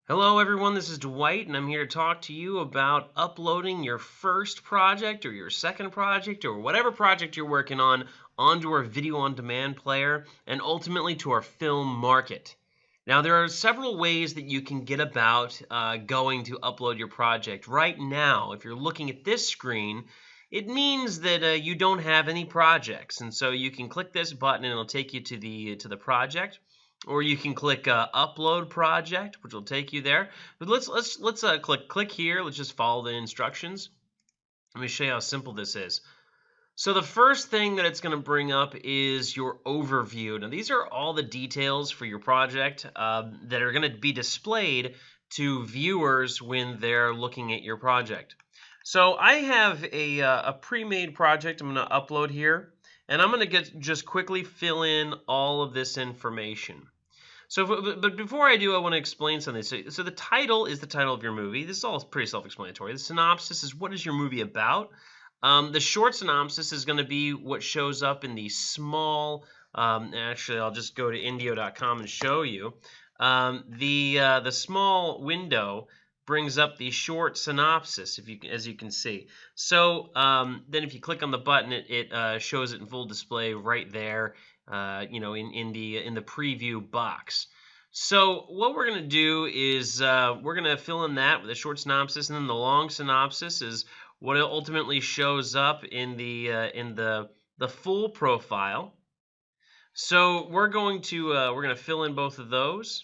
Hello, everyone. This is Dwight, and I'm here to talk to you about uploading your first project or your second project or whatever project you're working on onto our video on demand player and ultimately to our film market. Now, there are several ways that you can get about going to upload your project. Right now, if you're looking at this screen, it means that you don't have any projects, and so you can click this button and it'll take you to the project, or you can click upload project, which will take you there. But let's click here. Let's just follow the instructions. Let me show you how simple this is. So the first thing that it's going to bring up is your overview. Now these are all the details for your project that are going to be displayed to viewers when they're looking at your project. So I have a pre-made project I'm going to upload here, and I'm going to just quickly fill in all of this information. But before I do, I want to explain something. So the title is the title of your movie. This is all pretty self-explanatory. The synopsis is what is your movie about. The short synopsis is going to be what shows up in the small. Actually, I'll just go to Indyoh.com and show you. The small window brings up the short synopsis, as you can see. So then, if you click on the button, it shows it in full display right there. In the preview box. So what we're going to do is we're going to fill in that with a short synopsis, and then the long synopsis is what ultimately shows up in the full profile. So we're going to fill in both of those,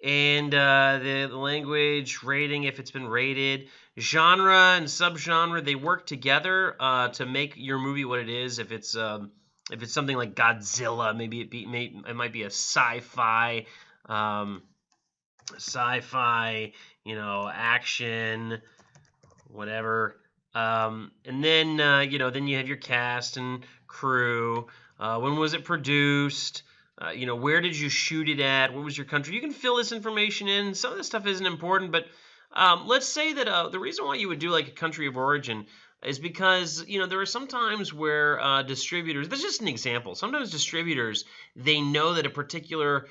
and the language, rating if it's been rated, genre and subgenre, they work together to make your movie what it is. If it's something like Godzilla, maybe it might be a sci-fi, action, whatever. And then then you have your cast and crew. When was it produced? Where did you shoot it at? What was your country? You can fill this information in. Some of this stuff isn't important, but let's say that the reason why you would do like a country of origin is because there are some times where distributors. This is just an example. Sometimes distributors, they know that a particular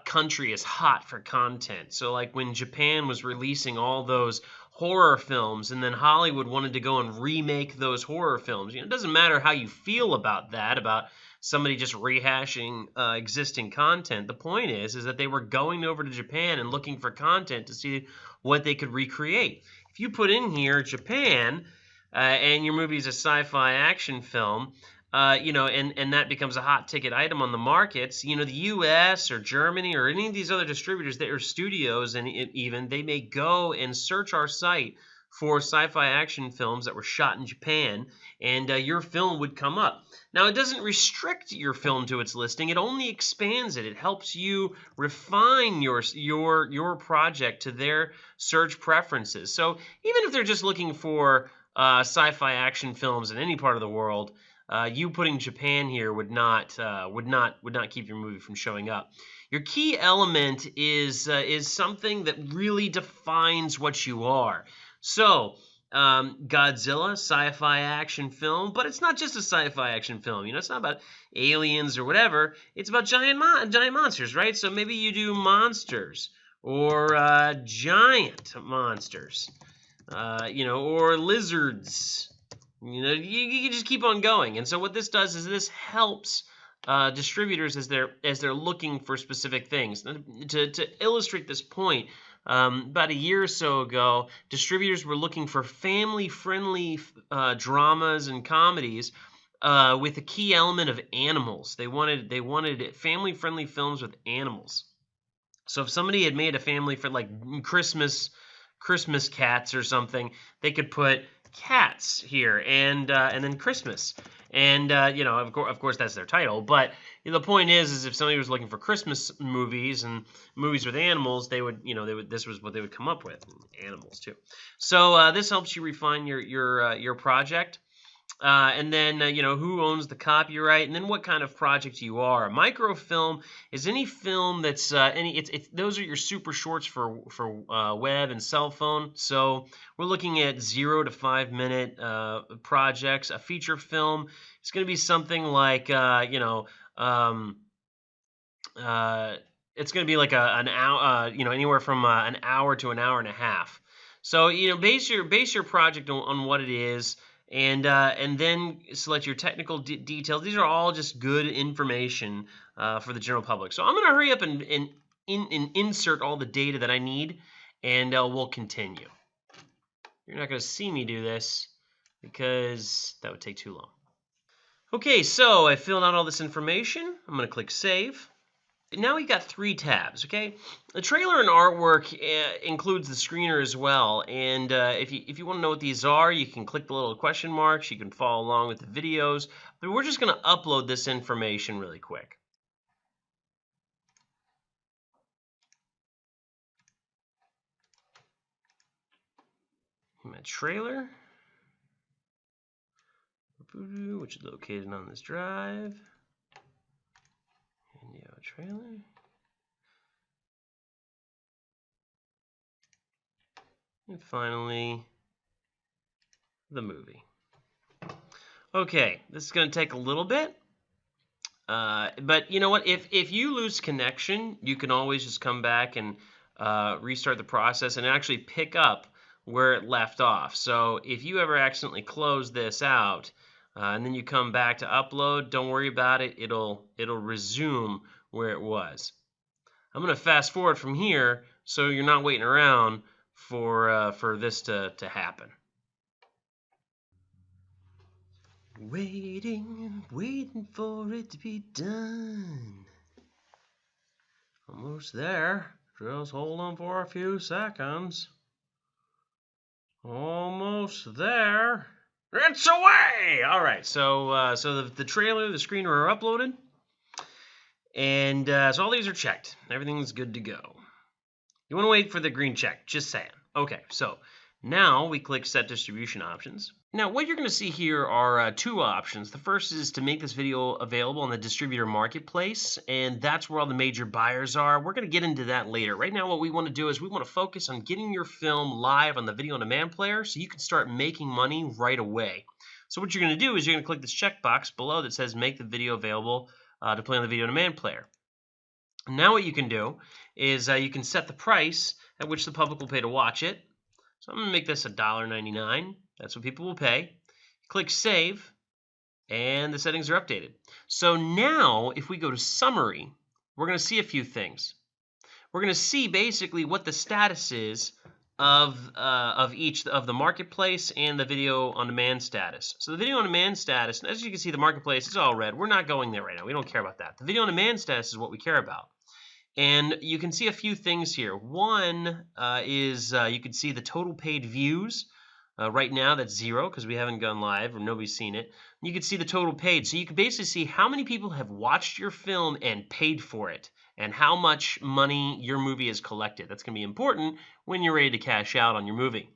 country is hot for content. So like when Japan was releasing all those horror films, and then Hollywood wanted to go and remake those horror films. It doesn't matter how you feel about that, about somebody just rehashing existing content. The point is that they were going over to Japan and looking for content to see what they could recreate. If you put in here Japan, and your movie is a sci-fi action film, and that becomes a hot ticket item on the markets, the U.S. or Germany or any of these other distributors that are studios, and even they may go and search our site for sci-fi action films that were shot in Japan, and your film would come up. Now, it doesn't restrict your film to its listing; it only expands it. It helps you refine your project to their search preferences. So even if they're just looking for sci-fi action films in any part of the world, you putting Japan here would not keep your movie from showing up. Your key element is something that really defines what you are. So Godzilla, sci-fi action film, but it's not just a sci-fi action film. It's not about aliens or whatever. It's about giant monsters, right? So maybe you do monsters or giant monsters. Or lizards. You just keep on going. And so what this does is this helps distributors as they're looking for specific things. To illustrate this point, about a year or so ago, distributors were looking for family-friendly dramas and comedies with a key element of animals. They wanted family-friendly films with animals. So if somebody had made a family for like Christmas cats or something, they could put cats here and then Christmas, and of course that's their title. But the point is if somebody was looking for Christmas movies and movies with animals, this was what they would come up with, animals too. So this helps you refine your project. And then who owns the copyright, and then what kind of project you are. A microfilm is any film that's those are your super shorts for web and cell phone. So we're looking at 0 to 5 minute projects. A feature film is going to be something like it's going to be like an hour, anywhere from an hour to an hour and a half. So base your project on what it is, and then select your technical details. These are all just good information for the general public. So I'm going to hurry up and insert all the data that I need, and we'll continue. You're not going to see me do this because that would take too long. Okay, so I filled out all this information. I'm going to click Save. Now we got 3 tabs, okay? The trailer and artwork includes the screener as well, and if you want to know what these are, you can click the little question marks. You can follow along with the videos, but we're just going to upload this information really quick. My trailer, which is located on this drive. Indyoh trailer. And finally, the movie. Okay, this is going to take a little bit. But you know what? If you lose connection, you can always just come back and restart the process and actually pick up where it left off. So if you ever accidentally close this out and then you come back to upload, don't worry about it. It'll resume where it was. I'm going to fast forward from here so you're not waiting around for this to happen. Waiting for it to be done. Almost there. Just hold on for a few seconds. Almost there. It's away! All right, so the trailer, the screener are uploaded. And so all these are checked. Everything's good to go. You want to wait for the green check, just saying. Okay, so now we click Set Distribution Options. Now, what you're going to see here are 2 options. The first is to make this video available on the distributor marketplace, and that's where all the major buyers are. We're going to get into that later. Right now, what we want to do is we want to focus on getting your film live on the video on demand player so you can start making money right away. So what you're going to do is you're going to click this checkbox below that says Make the video available to play on the video on demand player. Now what you can do is you can set the price at which the public will pay to watch it. So I'm going to make this $1.99. That's what people will pay. Click Save, and the settings are updated. So now, if we go to Summary, we're going to see a few things. We're going to see basically what the status is of each of the marketplace and the video on demand status. So the video on demand status, as you can see, the marketplace is all red. We're not going there right now. We don't care about that. The video on demand status is what we care about. And you can see a few things here. One is you can see the total paid views. Right now, that's 0 because we haven't gone live or nobody's seen it. You can see the total paid. So you can basically see how many people have watched your film and paid for it and how much money your movie has collected. That's going to be important when you're ready to cash out on your movie.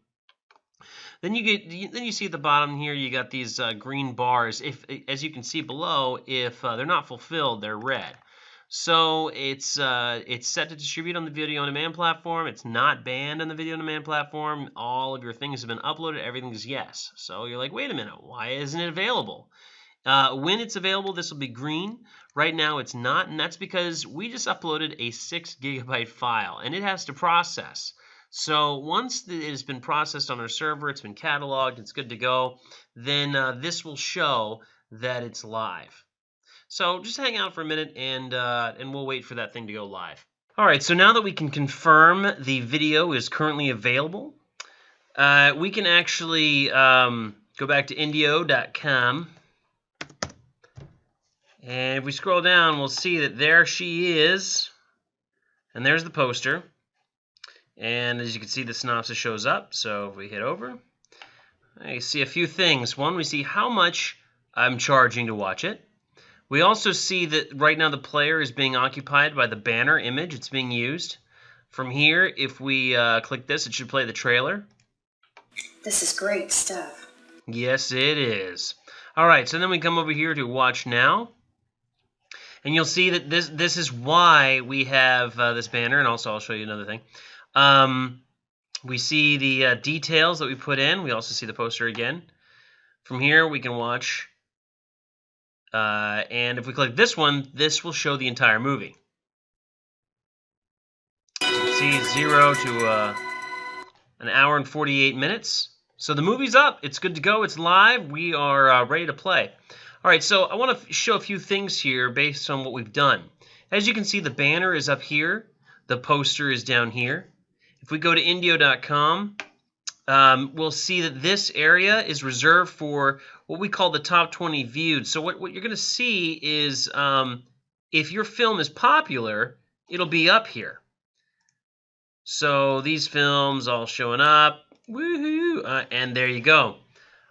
Then you see at the bottom here, you got these green bars. As you can see below, if they're not fulfilled, they're red. So it's set to distribute on the video on demand platform. It's not banned on the video on demand platform. All of your things have been uploaded. Everything's yes. So you're like, wait a minute, why isn't it available? When it's available, this will be green. Right now it's not, and that's because we just uploaded a 6 GB file, and it has to process. So once it has been processed on our server, it's been cataloged, it's good to go, then this will show that it's live. So just hang out for a minute, and we'll wait for that thing to go live. All right, so now that we can confirm the video is currently available, we can actually go back to Indyoh.com. And if we scroll down, we'll see that there she is. And there's the poster. And as you can see, the synopsis shows up. So if we hit over, you see a few things. One, we see how much I'm charging to watch it. We also see that right now the player is being occupied by the banner image. It's being used. From here, if we click this, it should play the trailer. This is great stuff. Yes, it is. All right, so then we come over here to Watch Now. And you'll see that this is why we have this banner. And also, I'll show you another thing. We see the details that we put in. We also see the poster again. From here, we can watch. And if we click this one, this will show the entire movie. see 0 to an hour and 48 minutes. So the movie's up. It's good to go. It's live. We are ready to play. All right, so I want to show a few things here based on what we've done. As you can see, the banner is up here. The poster is down here. If we go to Indyoh.com, we'll see that this area is reserved for what we call the top 20 viewed. So what you're going to see is if your film is popular, it'll be up here. So these films all showing up. Woohoo! And there you go.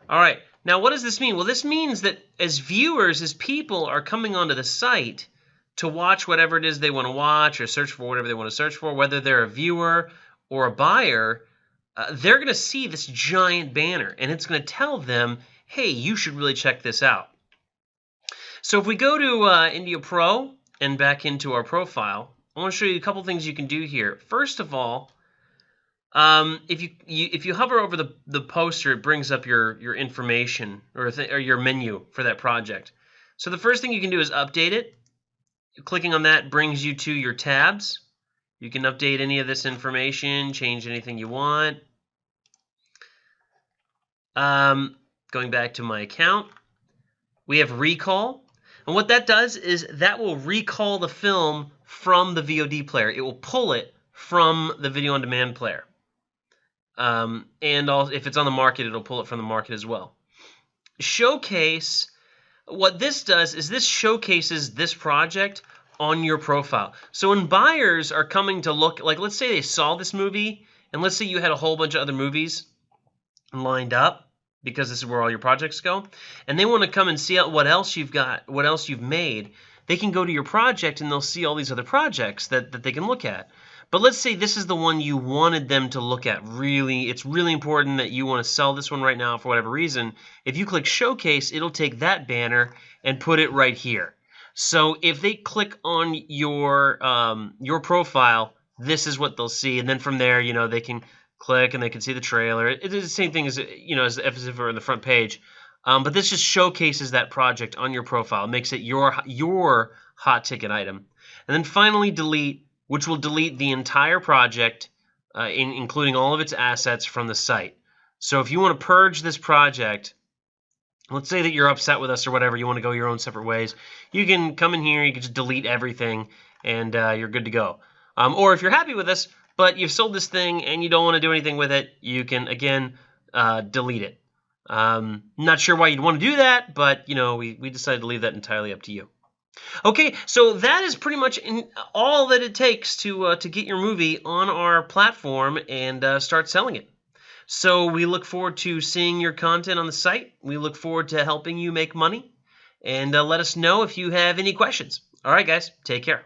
All right. Now, what does this mean? Well, this means that as viewers, as people are coming onto the site to watch whatever it is they want to watch or search for whatever they want to search for, whether they're a viewer or a buyer, they're going to see this giant banner, and it's going to tell them, hey, you should really check this out. So if we go to Indyoh Pro and back into our profile, I want to show you a couple things you can do here. First of all, if you hover over the poster, it brings up your information or your menu for that project. So the first thing you can do is update it. Clicking on that brings you to your tabs. You can update any of this information, change anything you want. Going back to my account, we have recall. And what that does is that will recall the film from the VOD player. It will pull it from the video on demand player. And also, if it's on the market, it'll pull it from the market as well. Showcase, what this does is this showcases this project on your profile. So when buyers are coming to look, like let's say they saw this movie, and let's say you had a whole bunch of other movies lined up, because this is where all your projects go, and they want to come and see out what else you've got, what else you've made, they can go to your project and they'll see all these other projects that they can look at. But let's say this is the one you wanted them to look at. Really, it's really important that you want to sell this one right now for whatever reason. If you click Showcase, it'll take that banner and put it right here. So if they click on your profile, this is what they'll see, and then from there, they can click and they can see the trailer. It is the same thing as as if it were on the front page, but this just showcases that project on your profile. It makes it your hot ticket item, and then finally delete, which will delete the entire project, including all of its assets from the site. So if you want to purge this project, let's say that you're upset with us or whatever, you want to go your own separate ways, you can come in here, you can just delete everything, and you're good to go. Or if you're happy with us, but you've sold this thing and you don't want to do anything with it, you can, again, delete it. Not sure why you'd want to do that, but, we decided to leave that entirely up to you. Okay, so that is pretty much all that it takes to get your movie on our platform and start selling it. So we look forward to seeing your content on the site. We look forward to helping you make money. And let us know if you have any questions. All right, guys, take care.